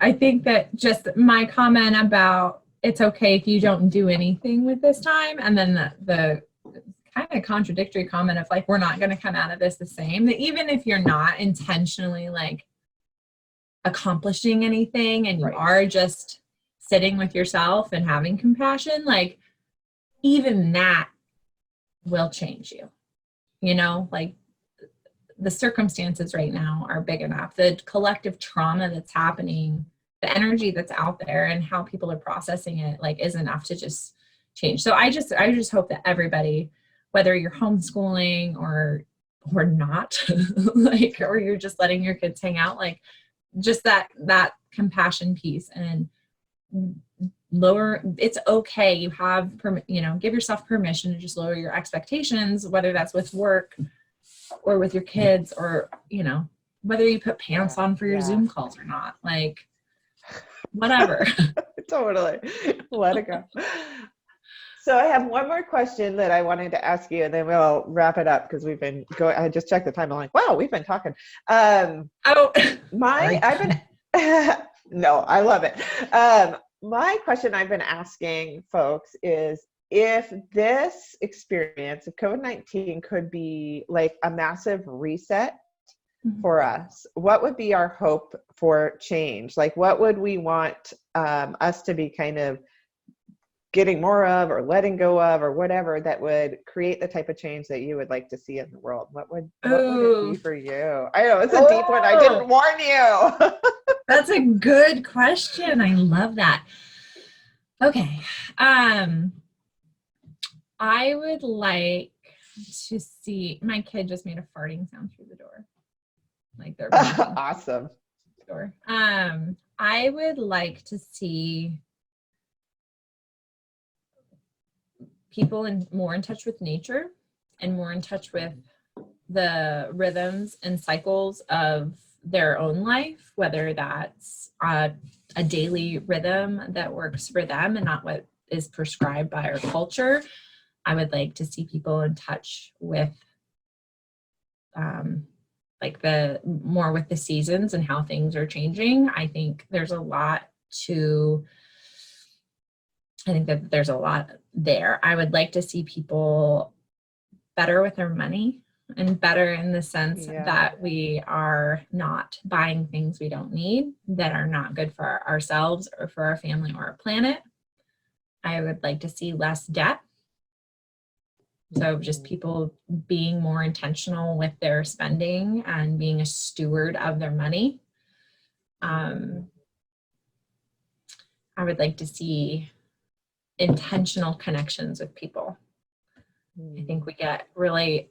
B: I think that just my comment about it's okay if you don't do anything with this time, and then the kind of contradictory comment of like, we're not going to come out of this the same, that even if you're not intentionally like accomplishing anything and you are just sitting with yourself and having compassion, like even that will change you. Like the circumstances right now are big enough. The collective trauma that's happening, the energy that's out there and how people are processing it, like is enough to just change. So I just hope that everybody, whether you're homeschooling or not, like, or you're just letting your kids hang out, like just that compassion piece, and lower, it's okay. You have, give yourself permission to just lower your expectations, whether that's with work or with your kids, or, whether you put pants on for your Zoom calls or not, like whatever.
C: Totally. Let it go. So I have one more question that I wanted to ask you, and then we'll wrap it up because we've been going. I just checked the time. I'm like, wow, we've been talking. No, I love it. My question I've been asking folks is, if this experience of COVID-19 could be like a massive reset for us, what would be our hope for change? Like, what would we want us to be kind of getting more of or letting go of or whatever that would create the type of change that you would like to see in the world? What would it be
B: Oh,
C: for you? I know it's a deep one. I didn't warn you.
B: that's a good question. I love that. Okay. I would like to see, my kid just made a farting sound through the door. Like they're
C: awesome.
B: The door. I would like to see people more in touch with nature and more in touch with the rhythms and cycles of their own life, whether that's a daily rhythm that works for them and not what is prescribed by our culture. I would like to see people in touch with like the more with the seasons and how things are changing. I think that there's a lot there. I would like to see people better with their money, and better in the sense that we are not buying things we don't need, that are not good for ourselves or for our family or our planet. I would like to see less debt. So just people being more intentional with their spending and being a steward of their money. I would like to see intentional connections with people. I think we get really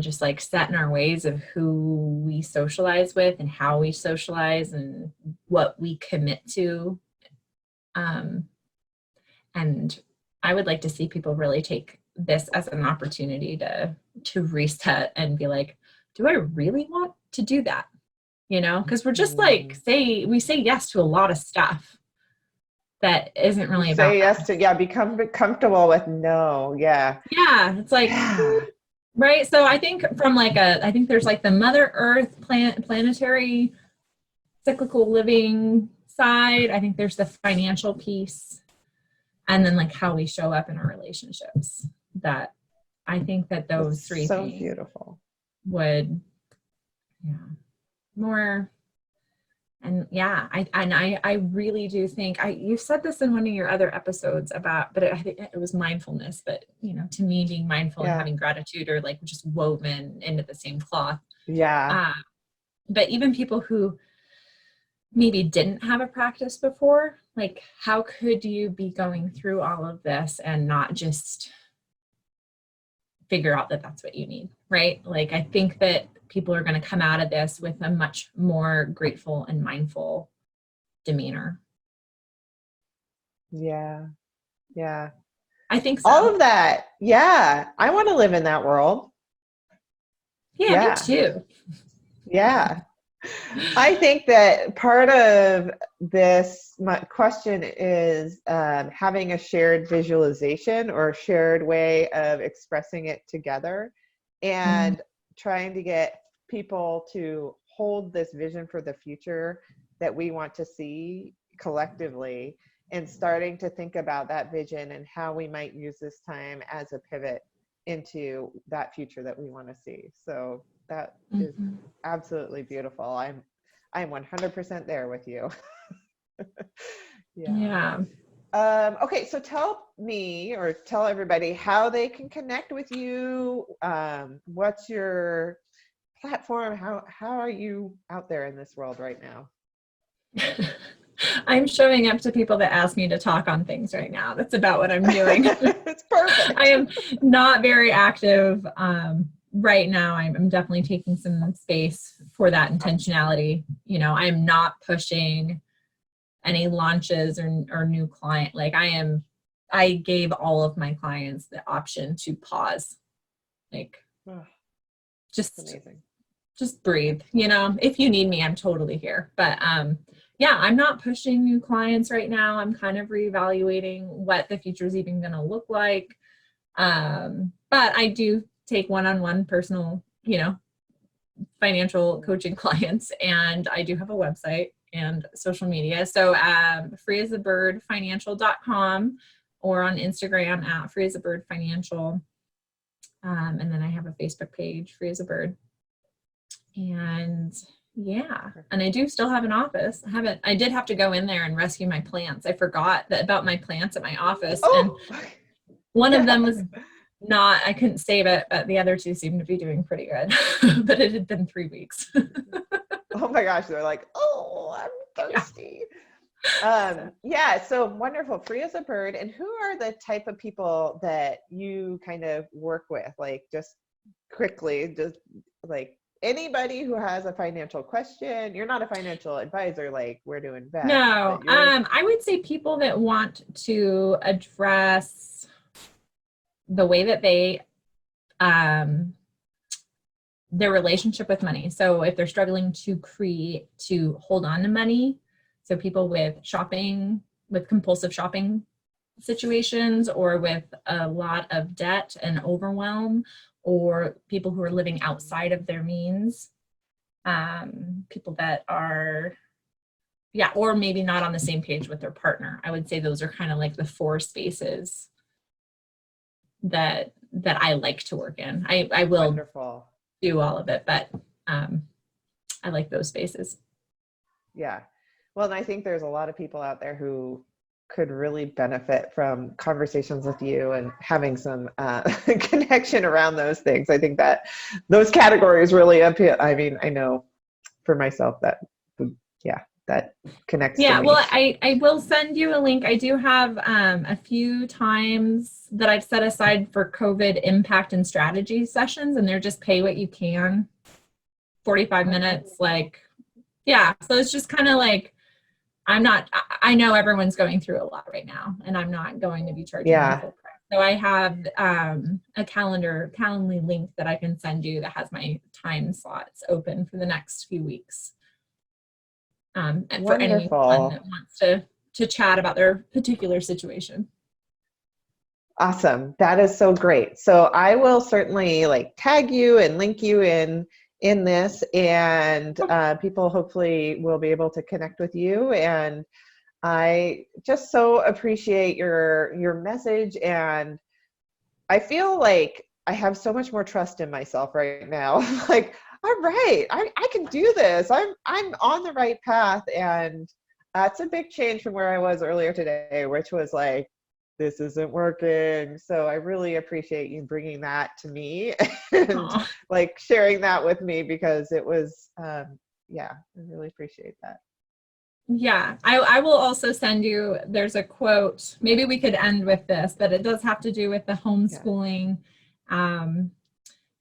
B: just like set in our ways of who we socialize with and how we socialize and what we commit to. And I would like to see people really take this as an opportunity to reset and be like, do I really want to do that? You know, because we're just like, we say yes to a lot of stuff that isn't really about
C: say yes to, become comfortable with no. Yeah.
B: It's like, right. So I think from I think there's like the Mother Earth planetary cyclical living side. I think there's the financial piece. And then like how we show up in our relationships, that I think that those three things
C: beautiful
B: would, more. And I really do think you said this in one of your other episodes about, but I think it was mindfulness, but to me being mindful and having gratitude are like just woven into the same cloth. But even people who maybe didn't have a practice before, like how could you be going through all of this and not just figure out that that's what you need, right? Like I think that people are going to come out of this with a much more grateful and mindful demeanor.
C: Yeah.
B: I think so.
C: All of that. Yeah. I want to live in that world.
B: Yeah. Me too.
C: Yeah. I think that part of this question is having a shared visualization or shared way of expressing it together, and trying to get people to hold this vision for the future that we want to see collectively, and starting to think about that vision and how we might use this time as a pivot into that future that we want to see. So that is absolutely beautiful. I'm 100% there with you. Okay, so tell me, or tell everybody, how they can connect with you. What's your platform? How are you out there in this world right now?
B: I'm showing up to people that ask me to talk on things right now. That's about what I'm doing.
C: It's perfect.
B: I am not very active right now. I'm definitely taking some space for that intentionality. I'm not pushing any launches or new client. Like I gave all of my clients the option to pause. Like just breathe. If you need me, I'm totally here. But I'm not pushing new clients right now. I'm kind of reevaluating what the future is even going to look like. But I do take one-on-one personal, financial coaching clients, and I do have a website and social media. So freeasabirdfinancial.com, or on Instagram at freeasabirdfinancial. And then I have a Facebook page, Free as a Bird. And Yeah. And I do still have an office. I did have to go in there and rescue my plants. I forgot about my plants at my office. And
C: Oh,
B: one of them was not, I couldn't save it, but the other two seemed to be doing pretty good. But it had been 3 weeks.
C: oh my gosh. They're like, oh, I'm
B: Yeah.
C: thirsty. Yeah, so wonderful. Free as a bird. And who are the type of people that you kind of work with? Like, just quickly, just like anybody who has a financial question. You're not a financial advisor like where to invest,
B: No,
C: but you're
B: I would say people that want to address the way that they their relationship with money. So if they're struggling to hold on to money, so people with compulsive shopping situations, or with a lot of debt and overwhelm, or people who are living outside of their means, people that are, yeah, or maybe not on the same page with their partner. I would say those are kind of like the 4 spaces that I like to work in. I will
C: wonderful.
B: do all of it, but I like those spaces.
C: Yeah. Well, and I think there's a lot of people out there who could really benefit from conversations with you and having some connection around those things. I think that those categories really appeal. I mean, I know for myself that, yeah, that connects to
B: Yeah,
C: me.
B: well, I will send you a link. I do have a few times that I've set aside for COVID impact and strategy sessions, and they're just pay what you can, 45 minutes. Like, yeah, so it's just kind of like, I know everyone's going through a lot right now, and I'm not going to be charging them full price. So I have a Calendly link that I can send you that has my time slots open for the next few weeks. And for anyone that wants to chat about their particular situation.
C: Awesome. That is so great. So I will certainly like tag you and link you in this, and people hopefully will be able to connect with you. And I just so appreciate your message, and I feel like I have so much more trust in myself right now. Like, all right, I can do this. I'm on the right path, and that's a big change from where I was earlier today, which was like, this isn't working. So I really appreciate you bringing that to me and like sharing that with me, because it was, yeah, I really appreciate that.
B: Yeah, I will also send you, there's a quote, maybe we could end with this, but it does have to do with the homeschooling and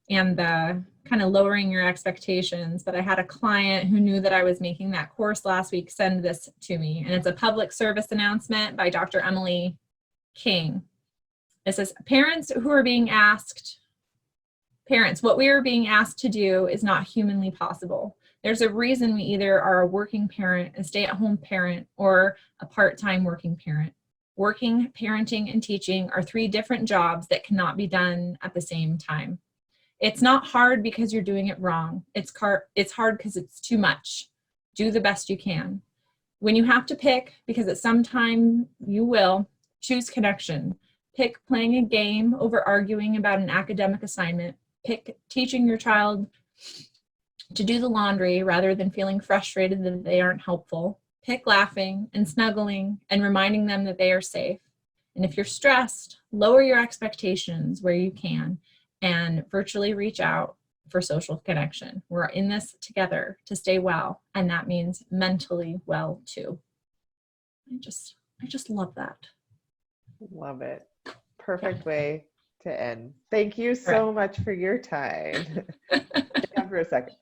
B: the kind of lowering your expectations. But I had a client who knew that I was making that course last week send this to me, and it's a public service announcement by Dr. Emily King. It says, parents, what we are being asked to do is not humanly possible. There's a reason we either are a working parent, a stay-at-home parent, or a part-time working parent. Working, parenting, and teaching are 3 different jobs that cannot be done at the same time. It's not hard because you're doing it wrong. It's hard because it's too much. Do the best you can. When you have to pick, because at some time you will, choose connection. Pick playing a game over arguing about an academic assignment. Pick teaching your child to do the laundry rather than feeling frustrated that they aren't helpful. Pick laughing and snuggling and reminding them that they are safe. And if you're stressed, lower your expectations where you can and virtually reach out for social connection. We're in this together to stay well, and that means mentally well too. I just love that.
C: Love it. Perfect way to end. Thank you so much for your time. Hang on for a second.